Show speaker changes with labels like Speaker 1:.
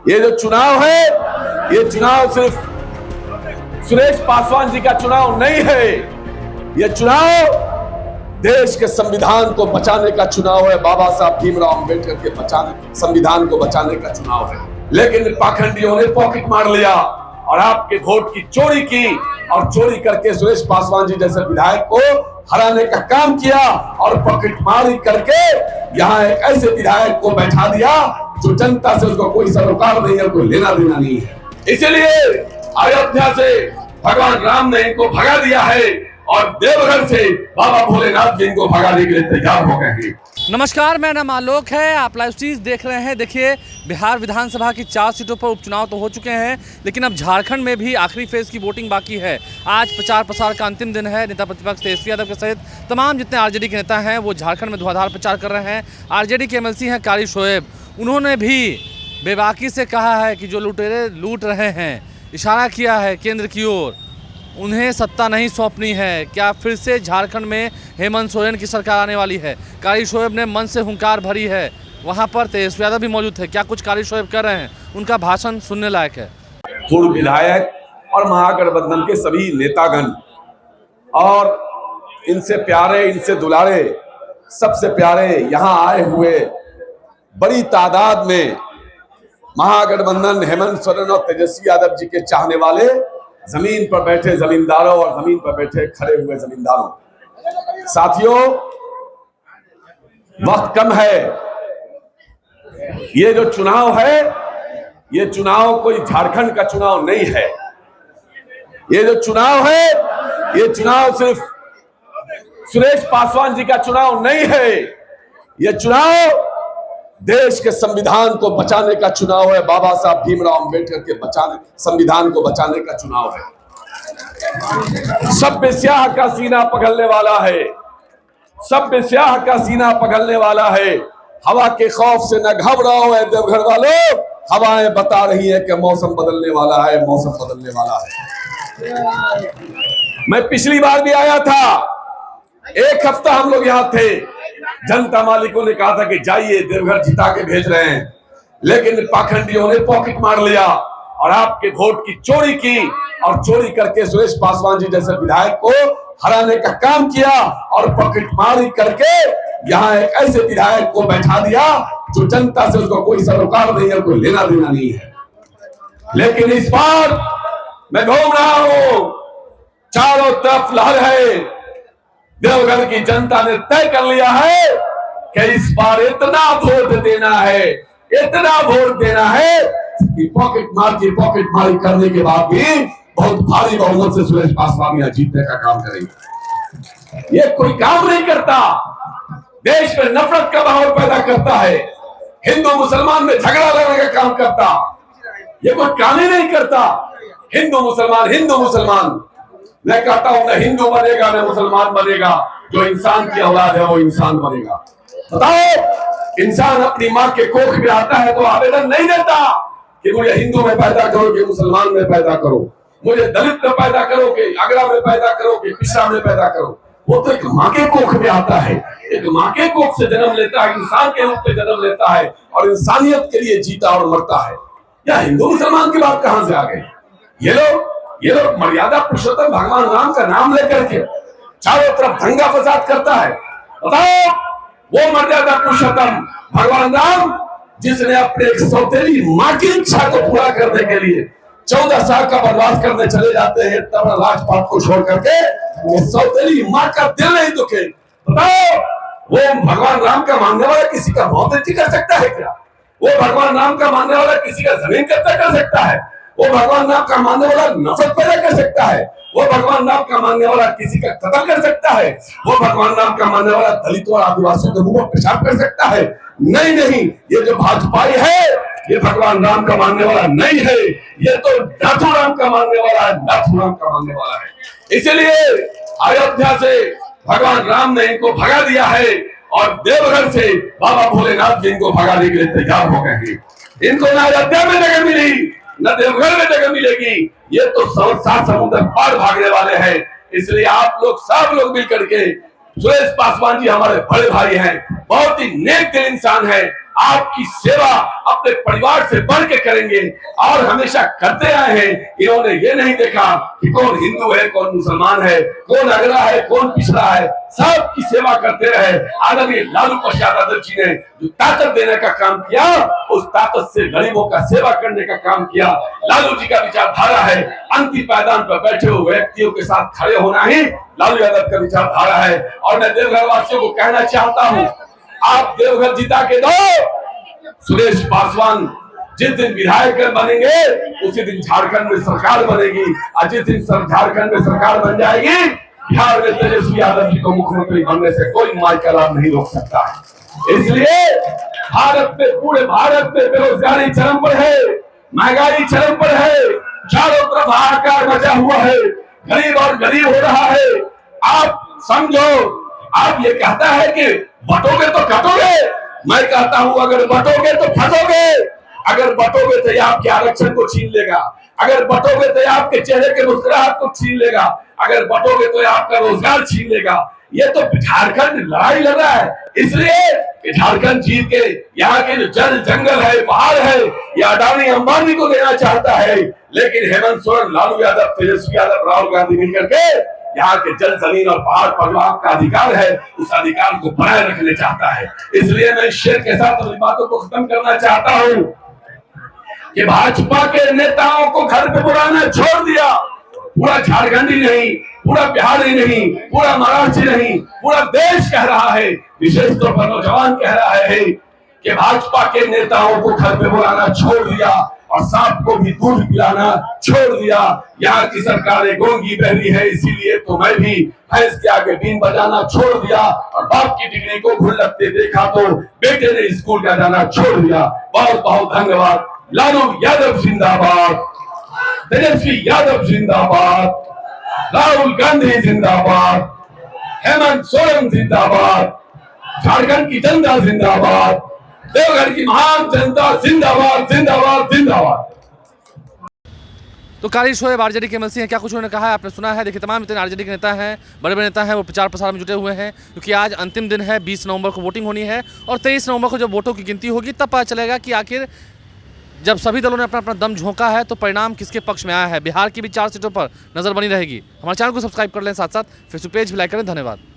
Speaker 1: ये जो चुनाव है, ये चुनाव सिर्फ सुरेश पासवान जी का चुनाव नहीं है। ये चुनाव देश के संविधान को बचाने का चुनाव है। बाबा साहब भीमराव अंबेडकर के संविधान को बचाने का चुनाव है। लेकिन पाखंडियों ने पॉकेट मार लिया और आपके वोट की चोरी की और चोरी करके सुरेश पासवान जी जैसे विधायक को हराने का काम किया और पॉकेटमारी करके यहाँ एक ऐसे विधायक को बैठा दिया जो जनता से उसको कोई सरोकार नहीं है, कोई लेना देना नहीं है। इसलिए अयोध्या से भगवान राम ने इनको भगा दिया है और देवघर से बाबा भोलेनाथ जी इनको भगाने के लिए तैयार हो गए हैं।
Speaker 2: नमस्कार, मेरा नाम आलोक है। आप लाइव स्ट्रीम देख रहे हैं। देखिए, बिहार विधानसभा की 4 सीटों पर उपचुनाव तो हो चुके हैं, लेकिन अब झारखंड में भी आखिरी फेज की वोटिंग बाकी है। आज प्रचार प्रसार का अंतिम दिन है। नेता प्रतिपक्ष तेजस्वी यादव के सहित तमाम जितने आरजेडी के नेता हैं वो झारखंड में धुआंधार प्रचार कर रहे हैं। आरजेडी के एमएलसी हैं कारी शोएब, उन्होंने भी बेबाकी से कहा है कि जो लुटेरे लूट रहे हैं, इशारा किया है केंद्र की ओर, उन्हें सत्ता नहीं सौंपनी है। क्या फिर से झारखंड में हेमंत सोरेन की सरकार आने वाली है? कारी शोएब ने मन से हुंकार भरी है। वहां पर तेजस्वी यादव भी मौजूद थे। क्या कुछ कारी शोएब कर रहे हैं? उनका भाषण सुनने लायक है।
Speaker 1: पूर्व विधायक और महागठबंधन के सभी नेतागण और इनसे प्यारे, इनसे दुलारे, सबसे प्यारे यहाँ आए हुए बड़ी तादाद में महागठबंधन, हेमंत सोरेन और तेजस्वी यादव जी के चाहने वाले, जमीन पर बैठे जमींदारों और जमीन पर बैठे खड़े हुए जमींदारों, साथियों, वक्त कम है। ये जो चुनाव है, ये चुनाव कोई झारखंड का चुनाव नहीं है। ये जो चुनाव है, ये चुनाव सिर्फ सुरेश पासवान जी का चुनाव नहीं है। ये चुनाव देश के संविधान को बचाने का चुनाव है। बाबा साहब भीमराव अंबेडकर के संविधान को बचाने का चुनाव है। सभ्य स्याह का सीना पगलने वाला है, सभ्य स्याह का सीना पगलने वाला है। हवा के खौफ से न घबराओ है देवघर वालों, हवाएं बता रही है कि मौसम बदलने वाला है, मौसम बदलने वाला है। मैं पिछली बार भी आया था, एक हफ्ता हम लोग यहाँ थे। जनता मालिकों ने कहा था कि जाइए, देवघर जिता के भेज रहे हैं, लेकिन पाखंडियों ने पॉकेट मार लिया और आपके वोट की चोरी की और चोरी करके सुरेश पासवान जी जैसे विधायक को हराने का काम किया और पॉकेटमारी करके यहाँ एक ऐसे विधायक को बैठा दिया जो जनता से उसको कोई सरोकार नहीं है, कोई लेना देना नहीं है। लेकिन इस बार मैं घूम रहा हूं, चारों तरफ लहर है। देवघर की जनता ने तय कर लिया है कि इस बार इतना वोट देना है, इतना वोट देना है कि पॉकेटमारी करने के बाद भी बहुत भारी बहुमत से सुरेश पासवान यहाँ जीतने का काम करेंगे। ये कोई काम नहीं करता, देश में नफरत का माहौल पैदा करता है, हिंदू मुसलमान में झगड़ा लगने का काम करता। ये कोई काम ही नहीं करता। हिंदू मुसलमान मैं कहता हूं, न हिंदू बनेगा न मुसलमान बनेगा। जो इंसान की औलाद है वो इंसान बनेगा। बताओ, इंसान अपनी माँ के कोख में आता है तो आवेदन नहीं देता कि मुझे हिंदू में पैदा करो, कि मुसलमान में पैदा करो, मुझे दलित में पैदा करो, कि अगड़ा में पैदा करो, कि पिछड़ा में पैदा करो। वो तो एक माँ के कोख में आता है, एक माँ के कोख से जन्म लेता है, इंसान के रूप में जन्म लेता है और इंसानियत के लिए जीता और मरता है। या हिंदू मुसलमान की बात कहां से आ गई? ये लोग मर्यादा पुरुषोत्तम भगवान राम का नाम लेकर के चारों तरफ दंगा फसाद करता है। बताओ, वो मर्यादा पुरुषोत्तम भगवान राम जिसने अपने एक सौतेली माँ की इच्छा को पूरा करने के लिए 14 साल का वनवास करने चले जाते हैं, तब राजपाट को छोड़ करके, वो सौतेली माँ का दिल नहीं दुखे। बताओ, वो भगवान राम का मानने वाला किसी का मौत नहीं कर सकता है क्या? वो भगवान राम का मानने वाला किसी का जमीन कब्जा कर सकता है? वो भगवान राम का मानने वाला नफरत पैदा कर सकता है? वो भगवान राम का मानने वाला किसी का कत्ल कर सकता है? वो भगवान राम का मानने वाला दलितों और आदिवासियों के मुंह पर पेशाब कर सकता है? नहीं, ये जो भाजपाई है, ये भगवान राम का मानने वाला नहीं है। ये तो नाथू राम का मानने वाला है, नाथू राम का मानने वाला है। इसलिए अयोध्या से भगवान राम ने इनको भगा दिया है और देवघर से बाबा भोलेनाथ जी इनको भगाने के लिए तैयार हो गए हैं। इनको न अयोध्या में जगह मिली, न देवघर में जगह मिलेगी। ये तो 7 समुद्र पार भागने वाले हैं। इसलिए आप लोग, सब लोग मिलकर के, सुरेश पासवान जी हमारे बड़े भाई हैं, बहुत ही नेक दिल इंसान है। आपकी सेवा अपने परिवार से बढ़ के करेंगे और हमेशा करते आए हैं। इन्होंने ये नहीं देखा कि कौन हिंदू है, कौन मुसलमान है, कौन अगड़ा है, कौन पिछड़ा है, सबकी सेवा करते रहे। आदरणीय लालू प्रसाद यादव जी ने जो ताकत देने का काम किया, उस ताकत से गरीबों का सेवा करने का काम किया। लालू जी का विचारधारा है अंतिम पायदान पर बैठे हुए व्यक्तियों के साथ खड़े होना ही लालू यादव का विचारधारा है। और मैं देवघर वासियों को कहना चाहता हूं, आप देवघर जिता के दो। सुरेश पासवान जिस दिन विधायक बनेंगे उसी दिन झारखंड में सरकार बनेगी, और जिस दिन झारखंड में सरकार बन जाएगी, बिहार में तेजस्वी यादव जी को मुख्यमंत्री बनने से कोई माई का लाभ नहीं रोक सकता है। इसलिए भारत में, पूरे भारत में बेरोजगारी चरम पर है, महंगाई चरम पर है, चारों तरफ हाहाकार मचा हुआ है, गरीब और गरीब हो रहा है। आप समझो, आप ये कहता है कि बटोगे तो कटोगे, मैं कहता हूं अगर बटोगे तो फंसोगे। अगर बटोगे तो ये आपके आरक्षण को छीन लेगा, अगर बटोगे तो ये आपके चेहरे के मुस्कुराहट को छीन लेगा, अगर बटोगे तो ये आपका रोजगार छीन लेगा। ये तो झारखंड लड़ाई लड़ रहा है, इसलिए झारखंड जीत के यहाँ के जो जल जंगल है, पहाड़ है, ये अडानी अंबानी को देना चाहता है। लेकिन हेमंत सोरेन, लालू यादव, तेजस्वी यादव, राहुल गांधी मिलकर के यहाँ के जल, जमीन और पहाड़ पर जो आपका अधिकार है, उस अधिकार को बनाए रखने चाहता है। इसलिए मैं शेर के साथ अपनी बातों को खत्म करना चाहता हूँ कि भाजपा के नेताओं को घर पे बुलाना छोड़ दिया। पूरा झारखंड ही नहीं, पूरा बिहार ही नहीं, पूरा महाराष्ट्र ही नहीं, पूरा देश कह रहा है, विशेष तौर पर नौजवान कह रहा है कि भाजपा के नेताओं को घर पे बुलाना छोड़ दिया और सांप को भी दूध पिलाना छोड़ दिया। यहाँ की सरकारें गोंगी बहरी है, इसीलिए तो मैं भी भैंस के आगे बीन बजाना छोड़ दिया और बाप की डिग्री को भूल लगते देखा तो बेटे ने स्कूल का जाना छोड़ दिया। बहुत बहुत धन्यवाद। लालू यादव जिंदाबाद, तेजस्वी यादव जिंदाबाद, राहुल गांधी जिंदाबाद, हेमंत सोरेन जिंदाबाद, झारखंड की जनता जिंदाबाद, देवघर की महान जनता जिंदाबाद, जिंदाबाद, जिंदाबाद।
Speaker 2: तो कारी शोएब आरजेडी के एमएलसी हैं, क्या कुछ उन्होंने कहा है आपने सुना है। देखिए, तमाम इतने आरजेडी के नेता हैं, बड़े बड़े नेता हैं, वो प्रचार प्रसार में जुटे हुए हैं, क्योंकि आज अंतिम दिन है। 20 नवंबर को वोटिंग होनी है और 23 नवंबर को जब वोटों की गिनती होगी तब पता चलेगा कि आखिर जब सभी दलों ने अपना अपना दम झोंका है तो परिणाम किसके पक्ष में आया है। बिहार की भी 4 सीटों पर नजर बनी रहेगी। हमारे चैनल को सब्सक्राइब कर लें, साथ साथ फेसबुक पेज भी लाइक करें। धन्यवाद।